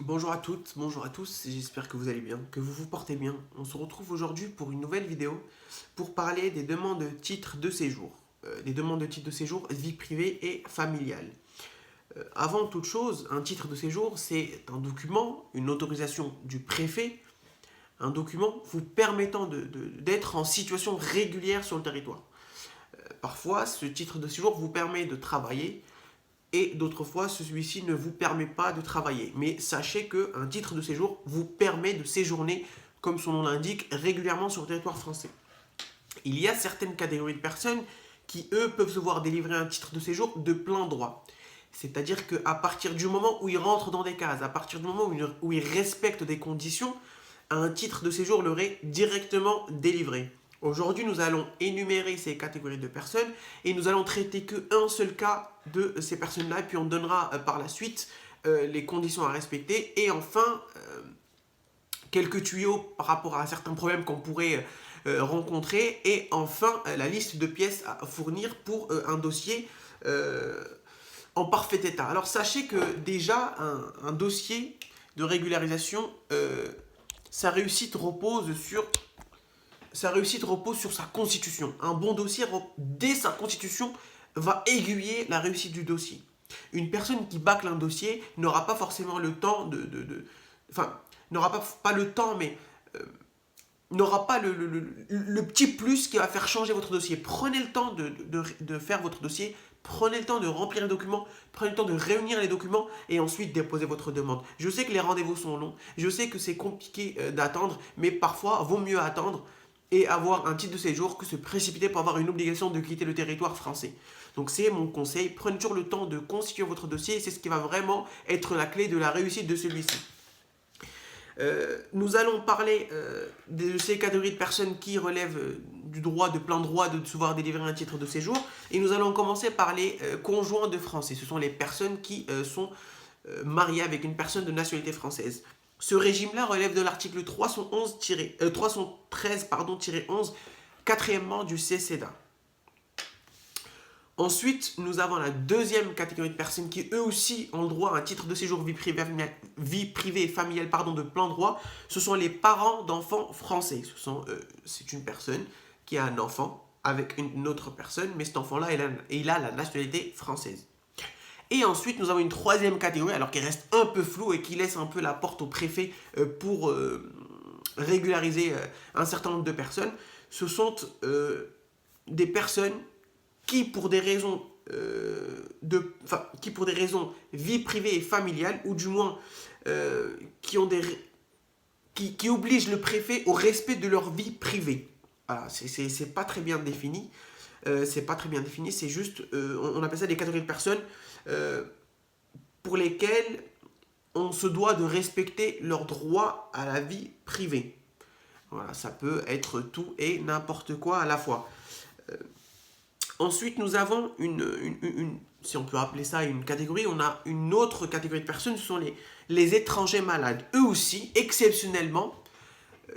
Bonjour à toutes, bonjour à tous, j'espère que vous allez bien, que vous vous portez bien. On se retrouve aujourd'hui pour une nouvelle vidéo pour parler des demandes de titres de séjour. Des demandes de titres de séjour, vie privée et familiale. Avant toute chose, un titre de séjour, c'est un document, une autorisation du préfet, un document vous permettant d'être en situation régulière sur le territoire. Parfois, ce titre de séjour vous permet de travailler, et d'autres fois, celui-ci ne vous permet pas de travailler. Mais sachez qu'un titre de séjour vous permet de séjourner, comme son nom l'indique, régulièrement sur le territoire français. Il y a certaines catégories de personnes qui, eux, peuvent se voir délivrer un titre de séjour de plein droit. C'est-à-dire qu'à partir du moment où ils rentrent dans des cases, à partir du moment où ils respectent des conditions, un titre de séjour leur est directement délivré. Aujourd'hui, nous allons énumérer ces catégories de personnes et nous allons traiter qu'un seul cas de ces personnes-là, et puis on donnera par la suite les conditions à respecter et enfin quelques tuyaux par rapport à certains problèmes qu'on pourrait rencontrer et enfin la liste de pièces à fournir pour un dossier en parfait état. Alors sachez que déjà un dossier de régularisation, sa réussite repose sur sa constitution. Un bon dossier, dès sa constitution, va aiguiller la réussite du dossier. Une personne qui bâcle un dossier n'aura pas forcément le temps enfin, n'aura pas le temps, mais n'aura pas le petit plus qui va faire changer votre dossier. Prenez le temps de faire votre dossier, prenez le temps de remplir les documents, prenez le temps de réunir les documents et ensuite déposer votre demande. Je sais que les rendez-vous sont longs, je sais que c'est compliqué d'attendre, mais parfois, vaut mieux attendre et avoir un titre de séjour que se précipiter pour avoir une obligation de quitter le territoire français. Donc c'est mon conseil, prenez toujours le temps de constituer votre dossier, c'est ce qui va vraiment être la clé de la réussite de celui-ci. Nous allons parler de ces catégories de personnes qui relèvent du droit, de plein droit de pouvoir délivrer un titre de séjour. Et nous allons commencer par les conjoints de Français. Ce sont les personnes qui sont mariées avec une personne de nationalité française. Ce régime-là relève de l'article 313-11, quatrièmement du CCEDA. Ensuite, nous avons la deuxième catégorie de personnes qui, eux aussi, ont le droit à un titre de séjour vie privée et familiale de plein droit. Ce sont les parents d'enfants français. C'est une personne qui a un enfant avec une autre personne, mais cet enfant-là, il a la nationalité française. Et ensuite, nous avons une troisième catégorie, alors qui reste un peu floue et qui laisse un peu la porte au préfet pour régulariser un certain nombre de personnes. Ce sont des personnes qui pour des raisons vie privée et familiale, ou du moins qui obligent le préfet au respect de leur vie privée. Voilà, c'est pas très bien défini. C'est juste, on appelle ça des catégories de personnes pour lesquelles on se doit de respecter leur droit à la vie privée. Voilà, ça peut être tout et n'importe quoi à la fois. Ensuite, nous avons si on peut appeler ça une catégorie, on a une autre catégorie de personnes, ce sont les étrangers malades. Eux aussi, exceptionnellement,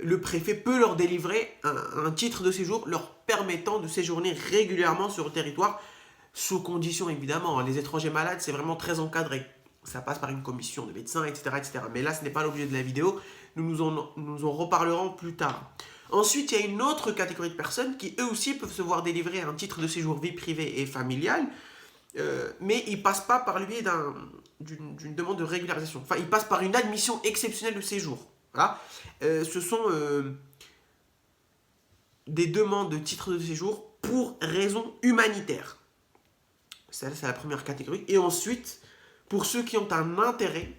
le préfet peut leur délivrer un titre de séjour leur permettant de séjourner régulièrement sur le territoire, sous condition évidemment. Les étrangers malades, c'est vraiment très encadré. Ça passe par une commission de médecins, etc., etc. Mais là, ce n'est pas l'objet de la vidéo. Nous en reparlerons plus tard. Ensuite, il y a une autre catégorie de personnes qui, eux aussi, peuvent se voir délivrer un titre de séjour vie privée et familiale, mais ils ne passent pas par le biais d'une demande de régularisation. Enfin, ils passent par une admission exceptionnelle de séjour. Voilà. Ce sont des demandes de titre de séjour pour raison humanitaire. C'est la première catégorie. Et ensuite, pour ceux qui ont un intérêt,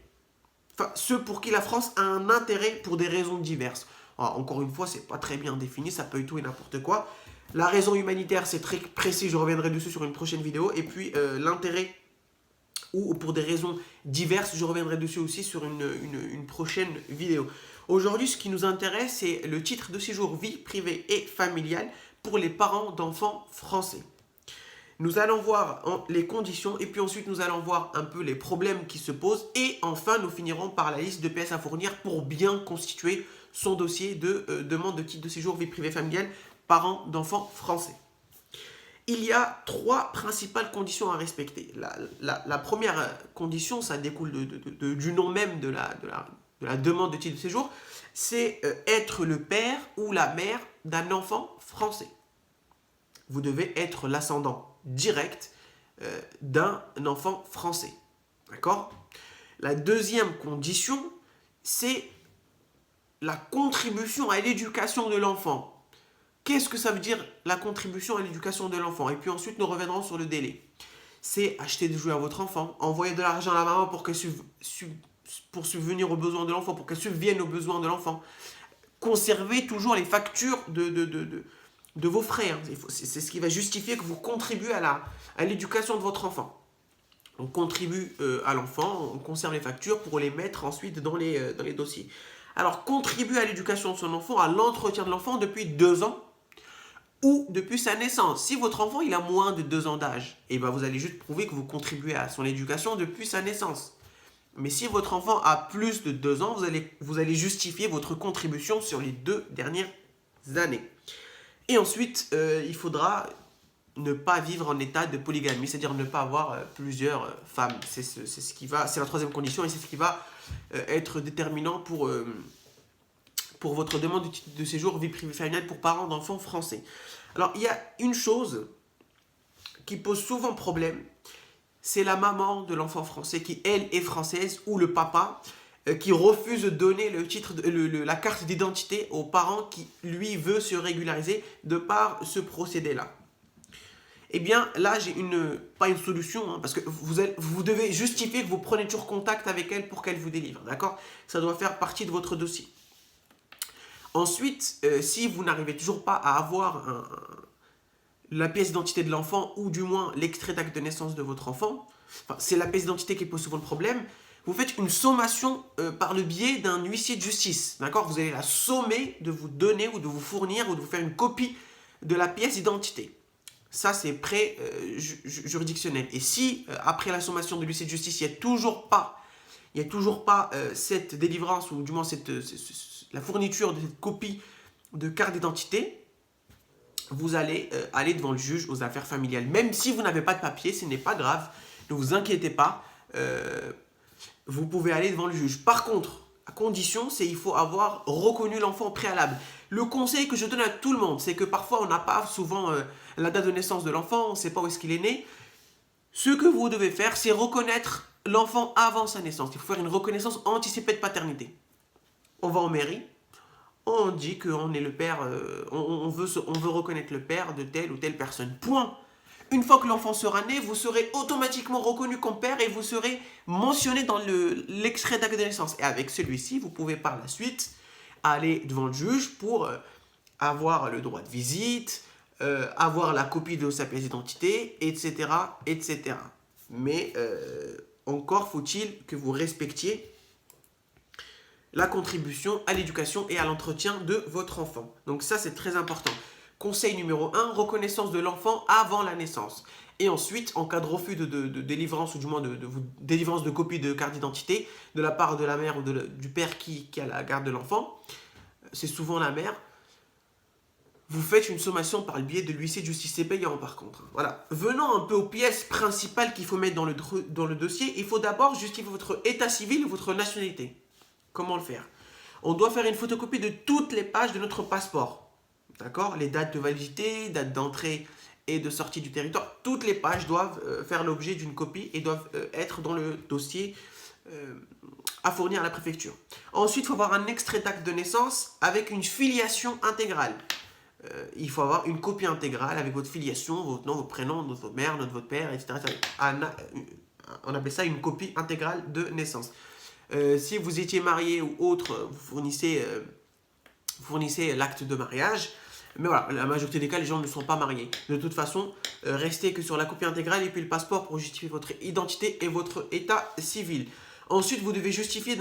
enfin, ceux pour qui la France a un intérêt pour des raisons diverses. Alors, encore une fois, c'est pas très bien défini, ça peut être tout et n'importe quoi. La raison humanitaire, c'est très précis, je reviendrai dessus sur une prochaine vidéo. Et puis, l'intérêt ou pour des raisons diverses, je reviendrai dessus aussi sur une prochaine vidéo. Aujourd'hui, ce qui nous intéresse, c'est le titre de séjour vie privée et familiale pour les parents d'enfants français. Nous allons voir les conditions et puis ensuite nous allons voir un peu les problèmes qui se posent et enfin nous finirons par la liste de pièces à fournir pour bien constituer son dossier de demande de titre de séjour vie privée familiale parents d'enfants français. il y a 3 principales conditions à respecter. La première condition, ça découle du nom même de la demande de titre de séjour, c'est être le père ou la mère d'un enfant français. Vous devez être l'ascendant direct d'un enfant français. D'accord? La deuxième condition, c'est la contribution à l'éducation de l'enfant. Qu'est-ce que ça veut dire la contribution à l'éducation de l'enfant? Et puis ensuite, nous reviendrons sur le délai. C'est acheter des jouets à votre enfant, envoyer de l'argent à la maman pour pour subvenir aux besoins de l'enfant, pour qu'elle subvienne aux besoins de l'enfant. Conservez toujours les factures de vos frais. C'est ce qui va justifier que vous contribuez à l'éducation de votre enfant. On contribue à l'enfant, on conserve les factures pour les mettre ensuite dans les dossiers. Alors, contribuer à l'éducation de son enfant, à l'entretien de l'enfant depuis 2 ans ou depuis sa naissance. Si votre enfant il a moins de 2 ans d'âge, et ben vous allez juste prouver que vous contribuez à son éducation depuis sa naissance. Mais si votre enfant a plus de 2 ans, vous allez justifier votre contribution sur les 2 dernières années. Et ensuite, il faudra ne pas vivre en état de polygamie, c'est-à-dire ne pas avoir plusieurs femmes. C'est la troisième condition et c'est ce qui va être déterminant pour votre demande de titre de séjour vie privée familiale pour parents d'enfants français. Alors, il y a une chose qui pose souvent problème, c'est la maman de l'enfant français qui, elle, est française, ou le papa qui refuse de donner la carte d'identité aux parents qui, lui, veut se régulariser de par ce procédé-là. Eh bien, là, j'ai pas une solution, parce que vous devez justifier que vous prenez toujours contact avec elle pour qu'elle vous délivre, d'accord? Ça doit faire partie de votre dossier. Ensuite, si vous n'arrivez toujours pas à avoir la pièce d'identité de l'enfant, ou du moins l'extrait d'acte de naissance de votre enfant, c'est la pièce d'identité qui pose souvent le problème, vous faites une sommation par le biais d'un huissier de justice, d'accord? Vous allez la sommer de vous donner ou de vous fournir ou de vous faire une copie de la pièce d'identité. Ça, c'est pré-juridictionnel. Et si, après la sommation de l'huissier de justice, il n'y a toujours pas cette délivrance, ou du moins la fourniture de cette copie de carte d'identité, vous allez aller devant le juge aux affaires familiales. Même si vous n'avez pas de papier, ce n'est pas grave, ne vous inquiétez pas, vous pouvez aller devant le juge. Par contre, à condition, il faut avoir reconnu l'enfant au préalable. Le conseil que je donne à tout le monde, c'est que parfois on n'a pas souvent la date de naissance de l'enfant, on ne sait pas où est-ce qu'il est né. Ce que vous devez faire, c'est reconnaître l'enfant avant sa naissance. Il faut faire une reconnaissance anticipée de paternité. On va en mairie, on dit qu'on est le père, on veut reconnaître le père de telle ou telle personne. Point. Une fois que l'enfant sera né, vous serez automatiquement reconnu comme père et vous serez mentionné dans l'extrait d'acte de naissance. Et avec celui-ci, vous pouvez par la suite aller devant le juge pour avoir le droit de visite, avoir la copie de sa pièce d'identité, etc., etc. Mais encore faut-il que vous respectiez la contribution à l'éducation et à l'entretien de votre enfant. Donc ça, c'est très important. Conseil numéro 1, reconnaissance de l'enfant avant la naissance. Et ensuite, en cas de refus de délivrance, ou du moins de délivrance de copie de carte d'identité de la part de la mère ou du père qui a la garde de l'enfant, c'est souvent la mère, vous faites une sommation par le biais de l'huissier de justice. C'est payant par contre. Voilà. Venons un peu aux pièces principales qu'il faut mettre dans le dossier. Il faut d'abord justifier votre état civil et votre nationalité. Comment le faire? On doit faire une photocopie de toutes les pages de notre passeport. D'accord? Les dates de validité, dates d'entrée et de sortie du territoire. Toutes les pages doivent faire l'objet d'une copie et doivent être dans le dossier à fournir à la préfecture. Ensuite, il faut avoir un extrait d'acte de naissance avec une filiation intégrale. Il faut avoir une copie intégrale avec votre filiation, votre nom, votre prénom, notre mère, votre père, etc. On appelle ça une copie intégrale de naissance. Si vous étiez marié ou autre, vous fournissez l'acte de mariage. Mais voilà, la majorité des cas, les gens ne sont pas mariés. De toute façon, restez que sur la copie intégrale et puis le passeport pour justifier votre identité et votre état civil. Ensuite, vous devez justifier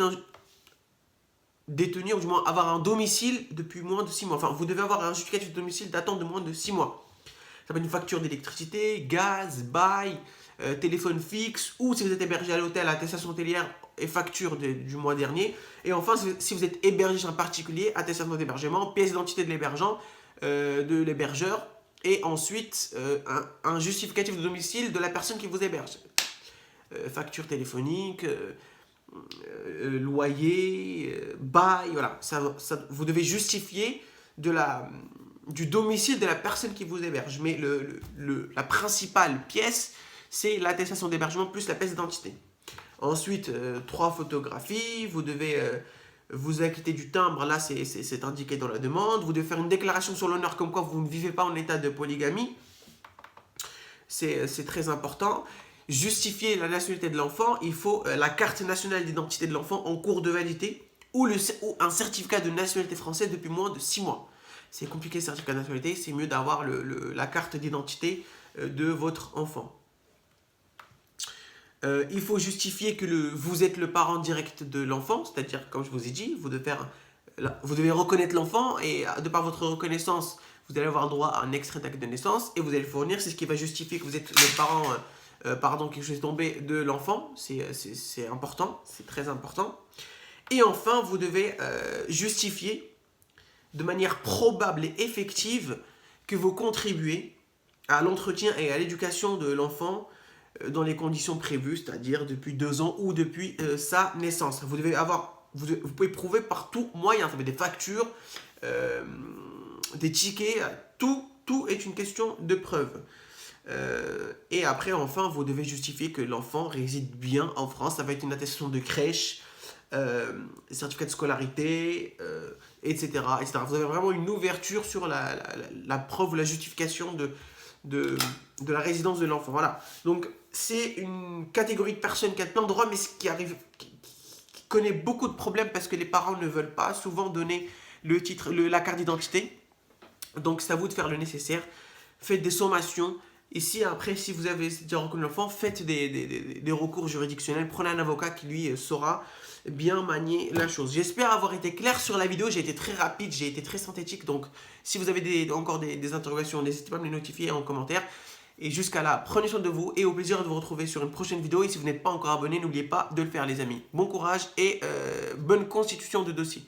détenir, ou du moins avoir un domicile depuis moins de 6 mois. Enfin, vous devez avoir un justificatif de domicile datant de moins de 6 mois. Ça peut être une facture d'électricité, gaz, bail, téléphone fixe, ou si vous êtes hébergé à l'hôtel, attestation hôtelière et facture du mois dernier. Et enfin, si vous êtes hébergé chez un particulier, attestation d'hébergement, pièce d'identité de l'hébergeur, Et ensuite, un justificatif de domicile de la personne qui vous héberge. Facture téléphonique, loyer, bail, voilà. Vous devez justifier du domicile de la personne qui vous héberge. Mais la principale pièce, c'est l'attestation d'hébergement plus la pièce d'identité. Ensuite, 3 photographies, vous devez vous acquitter du timbre, là c'est indiqué dans la demande. Vous devez faire une déclaration sur l'honneur comme quoi vous ne vivez pas en état de polygamie. C'est très important. Justifier la nationalité de l'enfant, il faut la carte nationale d'identité de l'enfant en cours de validité ou un certificat de nationalité française depuis moins de 6 mois. C'est compliqué le certificat de nationalité, c'est mieux d'avoir la carte d'identité de votre enfant. Il faut justifier que vous êtes le parent direct de l'enfant, c'est-à-dire, comme je vous ai dit, vous devez reconnaître l'enfant et de par votre reconnaissance, vous allez avoir droit à un extrait d'acte de naissance et vous allez le fournir, c'est ce qui va justifier que vous êtes le parent, quelque chose est tombé de l'enfant, c'est important, c'est très important. Et enfin, vous devez justifier de manière probable et effective que vous contribuez à l'entretien et à l'éducation de l'enfant dans les conditions prévues, c'est-à-dire depuis 2 ans ou depuis sa naissance. Vous pouvez prouver par tout moyen, ça veut dire des factures, des tickets, tout est une question de preuve. Et après, enfin, vous devez justifier que l'enfant réside bien en France. Ça va être une attestation de crèche, certificat de scolarité, etc., etc. Vous avez vraiment une ouverture sur la preuve ou la justification de la résidence de l'enfant. Voilà. Donc, c'est une catégorie de personnes qui a plein de droits, mais qui connaît beaucoup de problèmes parce que les parents ne veulent pas souvent donner la carte d'identité. Donc, c'est à vous de faire le nécessaire. Faites des sommations. Et si vous avez déjà reconnu l'enfant, faites des recours juridictionnels. Prenez un avocat qui, lui, saura bien manier la chose. J'espère avoir été clair sur la vidéo. J'ai été très rapide, j'ai été très synthétique. Donc, si vous avez encore des interrogations, n'hésitez pas à me les notifier en commentaire. Et jusqu'à là, prenez soin de vous et au plaisir de vous retrouver sur une prochaine vidéo. Et si vous n'êtes pas encore abonné, n'oubliez pas de le faire, les amis. Bon courage et bonne constitution de dossier.